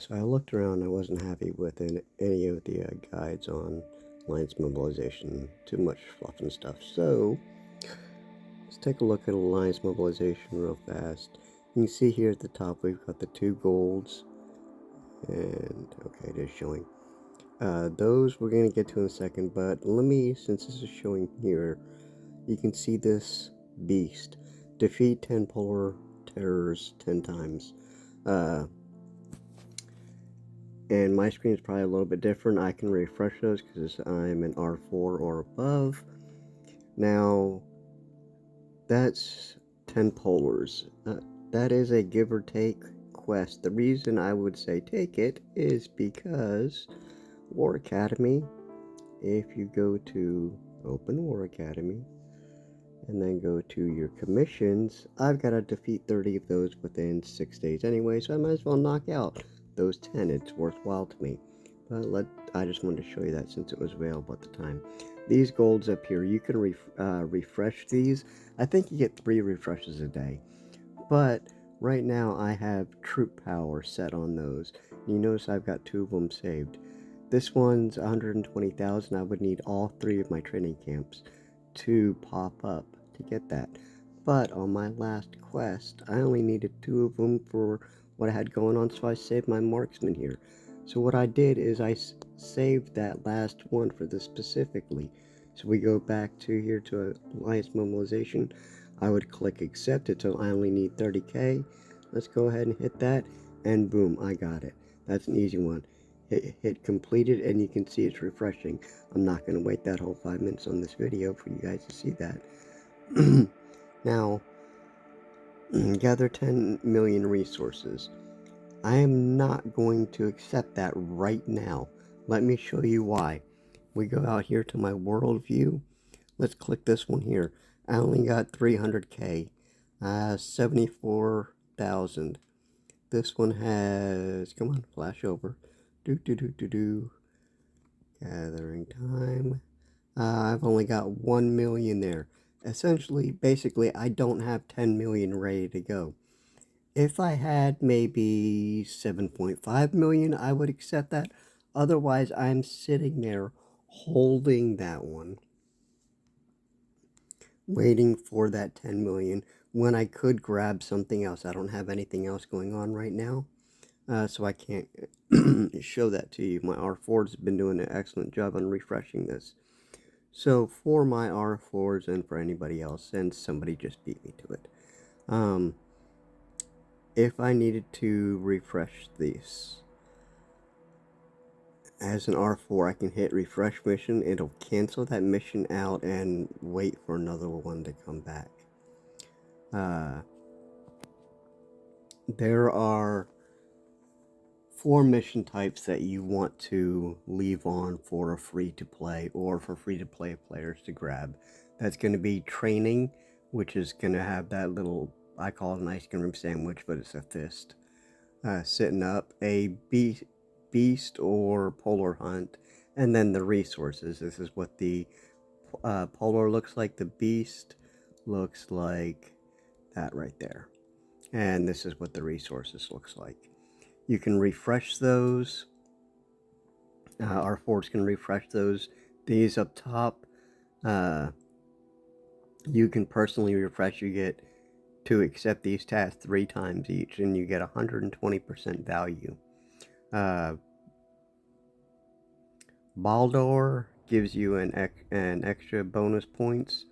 So I looked around. I wasn't happy with any of the guides on Alliance Mobilization. Too much fluff and stuff. So let's take a look at Alliance Mobilization real fast. You can see here at the top we've got the 2 golds. And okay, it is showing. Those we're going to get to in a second. But let me, since this is showing here, you can see this beast. Defeat 10 polar terrors 10 times. And my screen is probably a little bit different. I can refresh those because I'm an R4 or above. Now, that's 10 polars. That is a give or take quest. The reason I would say take it is because War Academy, if you go to Open War Academy, and then go to your commissions, I've got to defeat 30 of those within 6 days anyway, so I might as well knock out those 10. It's worthwhile to me. But I just wanted to show you that since it was available at the time. These golds up here, you can refresh these. I think you get 3 refreshes a day. But right now I have troop power set on those. You notice I've got 2 of them saved. This one's 120,000. I would need all 3 of my training camps to pop up to get that. But on my last quest, I only needed 2 of them for what I had going on, so I saved my marksman here. So what I did is I saved that last one for this specifically. So we go back to here to Alliance Mobilization. I would click accept it, so I only need 30k. Let's go ahead and hit that, and boom, I got it. That's an easy one. Hit completed, and you can see it's refreshing. I'm not going to wait that whole 5 minutes on this video for you guys to see that. Now, gather 10 million resources. I am not going to accept that right now. Let me show you why. We go out here to my world view. Let's click this one here. I only got 300k. 74,000. This one has, come on, flash over. Gathering time. I've only got 1 million there. Essentially, basically, I don't have 10 million ready to go. If I had maybe 7.5 million, I would accept that. Otherwise, I'm sitting there holding that one, waiting for that 10 million when I could grab something else. I don't have anything else going on right now, so I can't show that to you. My R4s has been doing an excellent job on refreshing this. So for my R4s and for anybody else, and somebody just beat me to it, if I needed to refresh this as an R4, I can hit refresh mission. It'll cancel that mission out and wait for another one to come back. There are 4 mission types that you want to leave on for a free-to-play or for free-to-play players to grab. That's going to be training, which is going to have that little, I call it an ice cream sandwich, but it's a fist. Sitting up, a beast or polar hunt, and then the resources. This is what the polar looks like. The beast looks like that right there. And this is what the resources looks like. You can refresh those. R4s can refresh those. These up top, you can personally refresh. You get to accept these tasks 3 times each, and you get 120% value. Baldur gives you an extra bonus points.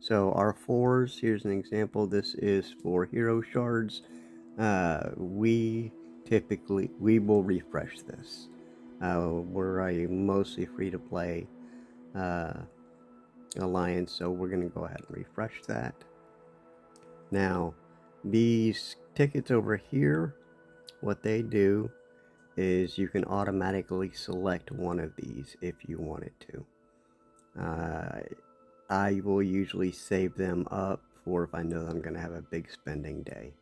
So R4s, here's an example. This is for hero shards. We will refresh this. We're a mostly free-to-play alliance, so we're going to go ahead and refresh that. Now, these tickets over here, what they do is you can automatically select one of these if you wanted to. I will usually save them up for if I know that I'm going to have a big spending day,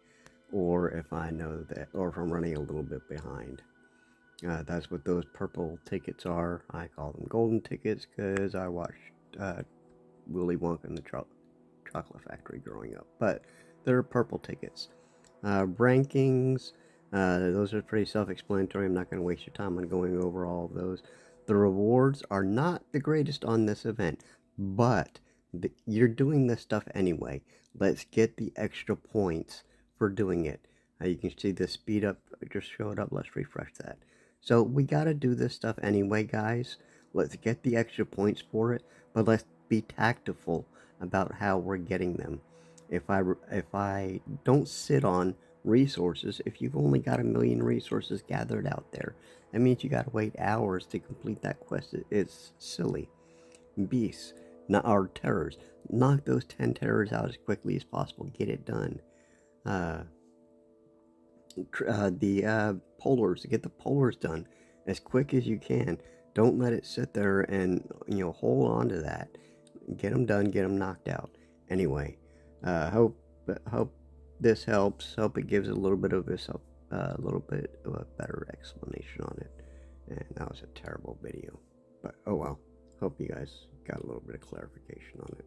or if I know that, or if I'm running a little bit behind. That's what those purple tickets are. I call them golden tickets because I watched Willy Wonka and the Chocolate Factory growing up. But they're purple tickets. Rankings, Those are pretty self-explanatory. I'm not going to waste your time on going over all of those. The rewards are not the greatest on this event, but you're doing this stuff anyway. Let's get the extra points for doing it. You can see the speed up just showed up. Let's refresh that. So we got to do this stuff anyway, guys. Let's get the extra points for it, but let's be tactful about how we're getting them. If I don't sit on resources, if you've only got 1,000,000 resources gathered out there, that means you gotta wait hours to complete that quest. It's silly. Beasts, not our terrors. Knock those 10 terrors out as quickly as possible. Get it done. Uh, the polars, get the polars done as quick as you can. Don't let it sit there and hold on to that. Get them done. Get them knocked out. Anyway, hope this helps. Hope it gives a little bit of a better explanation on it. And that was a terrible video, but oh well. Hope you guys got a little bit of clarification on it.